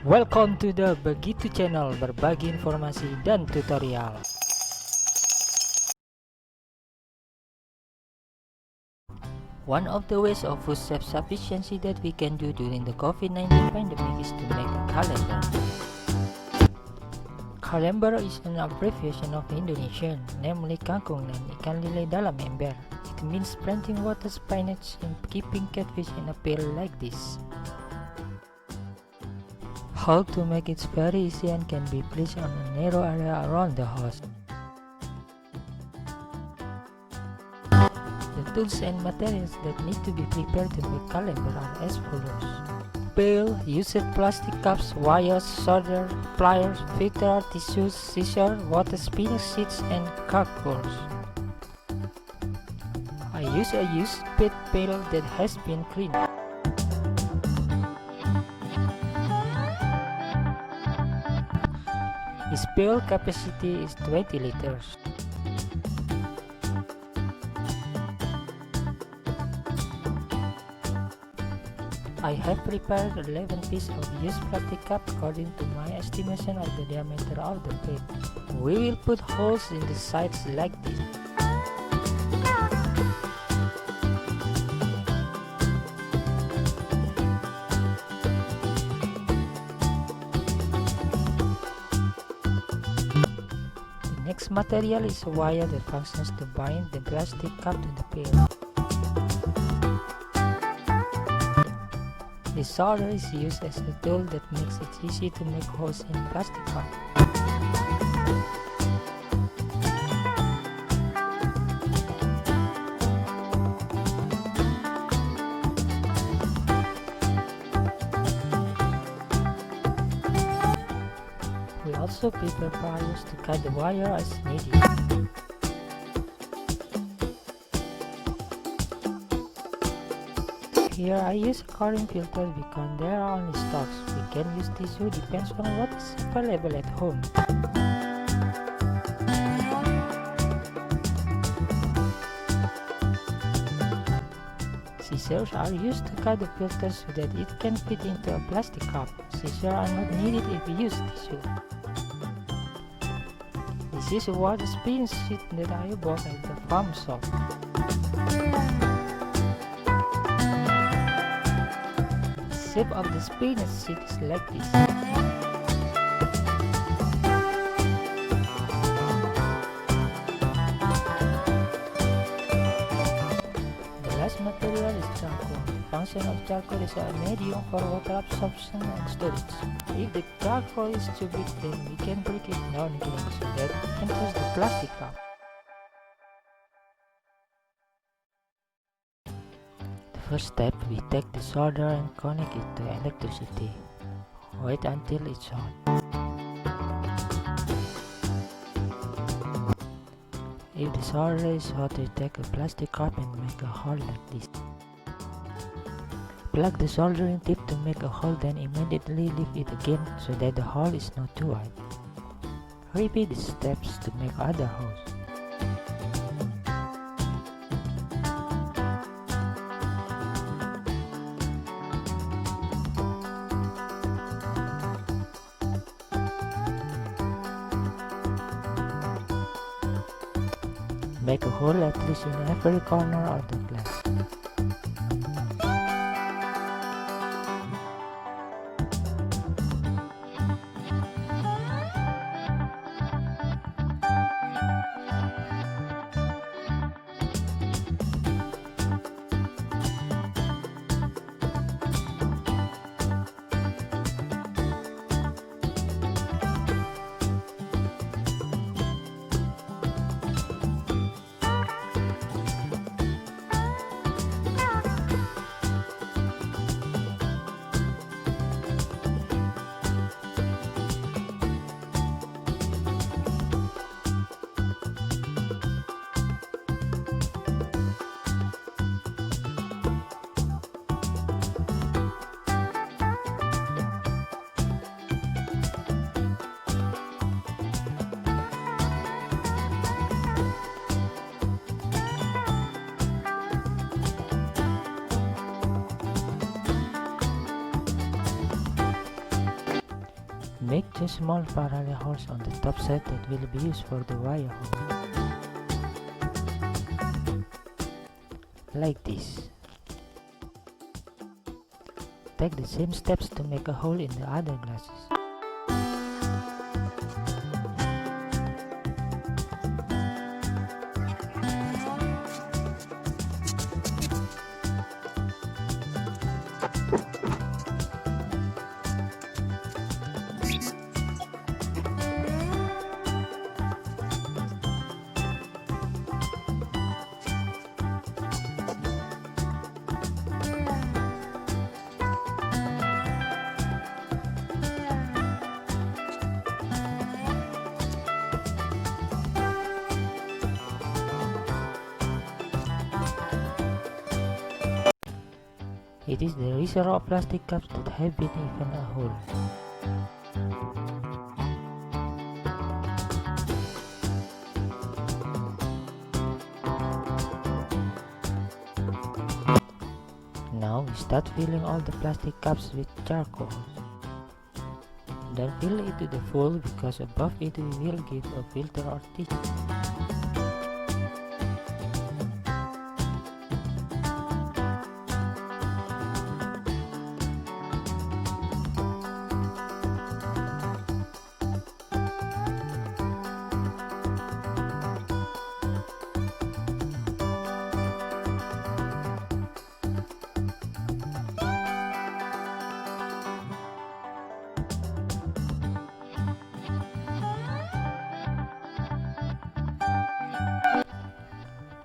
Welcome to the Begitu Channel, berbagi informasi dan tutorial. One of the ways of food self-sufficiency that we can do during the COVID-19 pandemic is to make a calendar. Calendar is an abbreviation of Indonesian, namely kangkung dan ikan lele dalam ember. It means planting water spinach and keeping catfish in a pail like this. How to make it very easy and can be placed on a narrow area around the house. The tools and materials that need to be prepared to make calendar are as follows. Pail, used plastic cups, wires, solder, pliers, filter, tissues, scissors, water spinach sheets, and cardboards. I use a used PET pail that has been cleaned. Its pail capacity is 20 liters. I have prepared 11 pieces of used plastic cup according to my estimation of the diameter of the pail. We will put holes in the sides like this. Next material is a wire that functions to bind the plastic cup to the pail. The solder is used as a tool that makes it easy to make holes in plastic cup. We also prepare pliers to cut the wire as needed. Here I use a chlorine filter because there are only stocks. We can use tissue, depends on what is available at home. Scissors are used to cut the filter so that it can fit into a plastic cup. Scissors are not needed if we use tissue. This is a water spinach sheet that I bought at the farm shop. The shape of the spinach sheet is like this. The last material is charcoal. The function of charcoal is a medium for water absorption and storage. If the charcoal is too big, then we can break it down again so that it enters the plastic cup. First step, we take the solder and connect it to electricity. Wait until it's hot. If the solder is hot, we take a plastic cup and make a hole like this. Plug the soldering tip to make a hole, then immediately leave it again so that the hole is not too wide. Repeat the steps to make other holes. Make a hole at least in every corner of the glass. Make two small parallel holes on the top side that will be used for the wire hole. Like this. Take the same steps to make a hole in the other glasses. It is the reservoir of plastic cups that have been even a hole. Now we start filling all the plastic cups with charcoal. Don't fill it to the full because above it we will give a filter or tissue.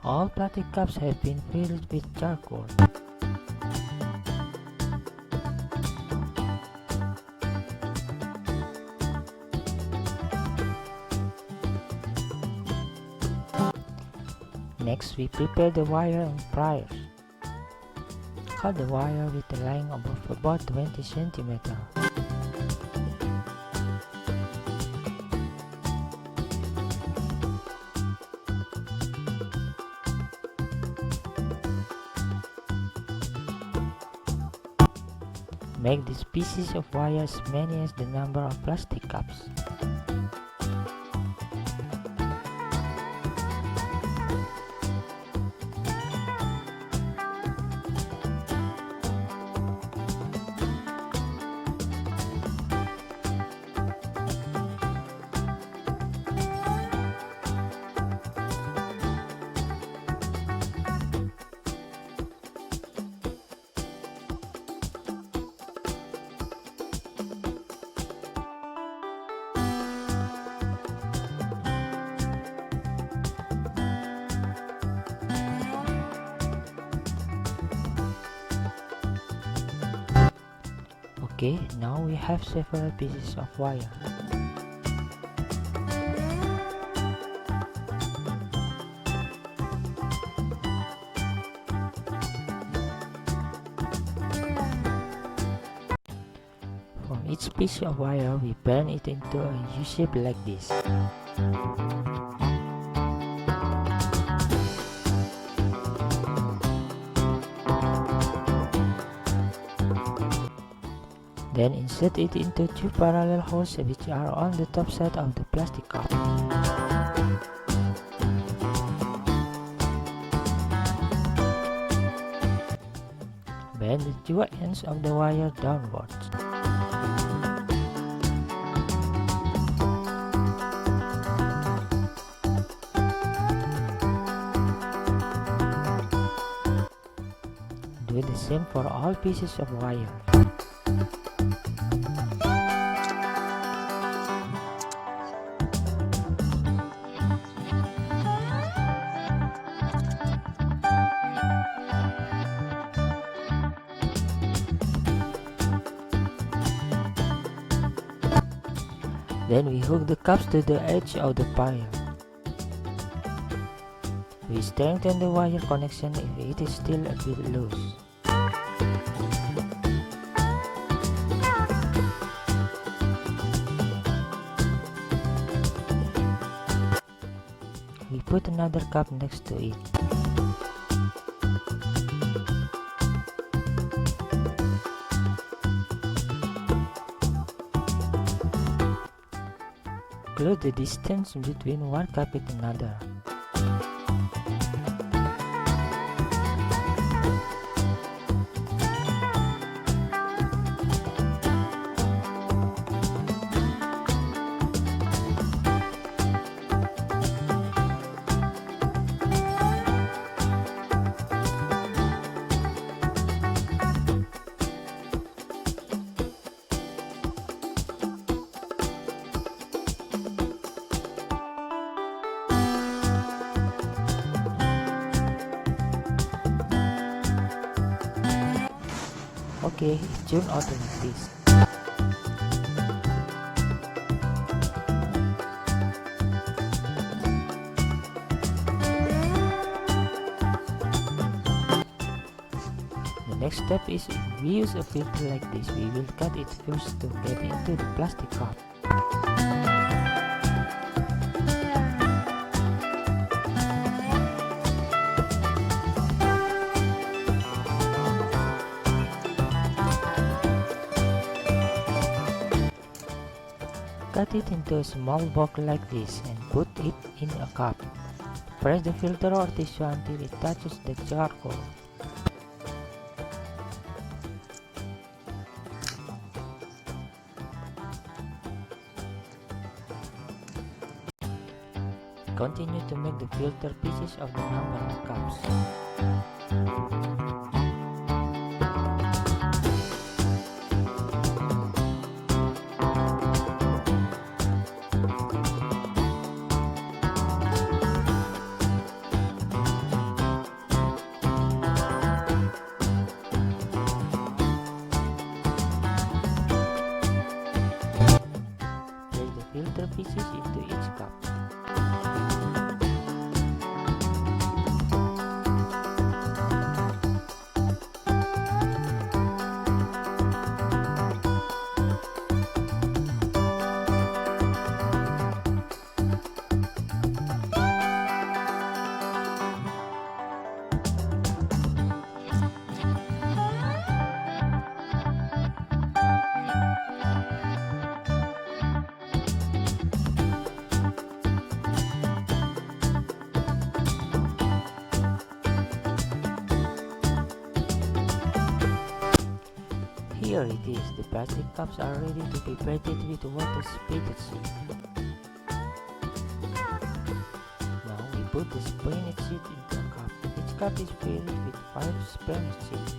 All plastic cups have been filled with charcoal. Next, we prepare the wire and pliers. Cut the wire with a line of about 20 cm. Make these pieces of wire as many as the number of plastic cups. Okay, now we have several pieces of wire. From each piece of wire, we bend it into a U-shape like this. Then insert it into two parallel holes which are on the top side of the plastic cup. Bend the two ends of the wire downwards. Do the same for all pieces of wire. Then we hook the cups to the edge of the pile. We strengthen the wire connection if it is still a bit loose. We put another cup next to it. Include the distance between one cup and another. Okay, it's your auto like this. The next step is if we use a filter like this, we will cut it first to get into the plastic cup. Cut it into a small box like this and put it in a cup. Press the filter or tissue until it touches the charcoal. Continue to make the filter pieces of the number of cups. Place the filter pieces into each cup. Here it is, the plastic cups are ready to be treated with water spirited seed. Now we put the sprinted seed into a cup. Each cup is filled with 5 sprinted seeds.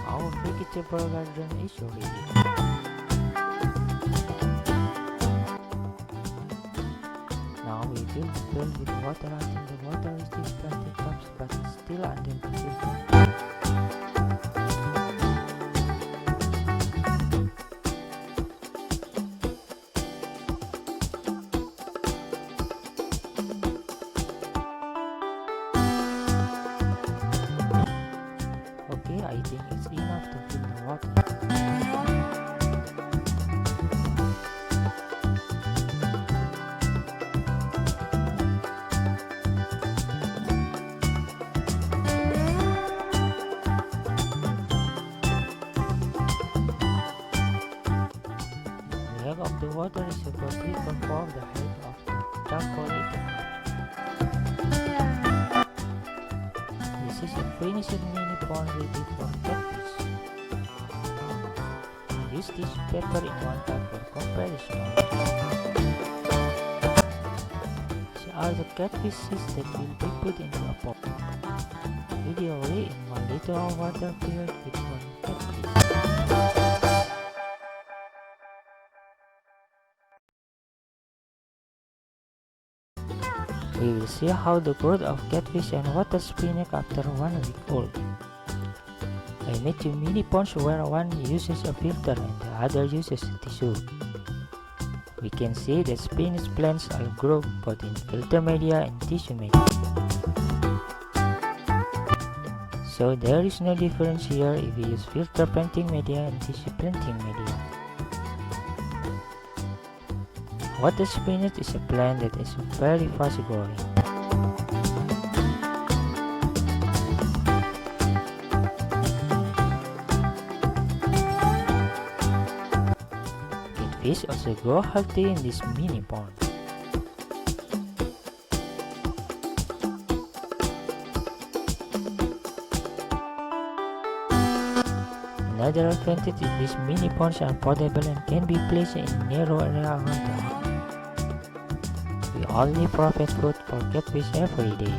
Our vegetable garden is ready. Now we fill the well with water until the water reaches plastic cups but it's still under the filter. Okay, I think it's enough to fill the water. The head of the water is appropriate to form the head of the charcoal in the cup. This is a finished mini pond ready for catfish. Use tissue paper in one cup for comparison. These are the catfishes that will be put into a pot. Ideally in 1 liter of water filled with 1 catfish. We will see how the growth of catfish and water spinach after 1 week old. I made 2 mini ponds where one uses a filter and the other uses a tissue. We can see that spinach plants are grown both in filter media and tissue media. So there is no difference here if we use filter planting media and tissue planting media. Water spinach is a plant that is very fast growing. Catfish also grow healthy in this mini pond. Another advantage is these mini ponds are portable and can be placed in narrow area around the house. We only provide food for catfish every day.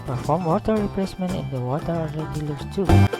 Perform water replacement and the water already looks too.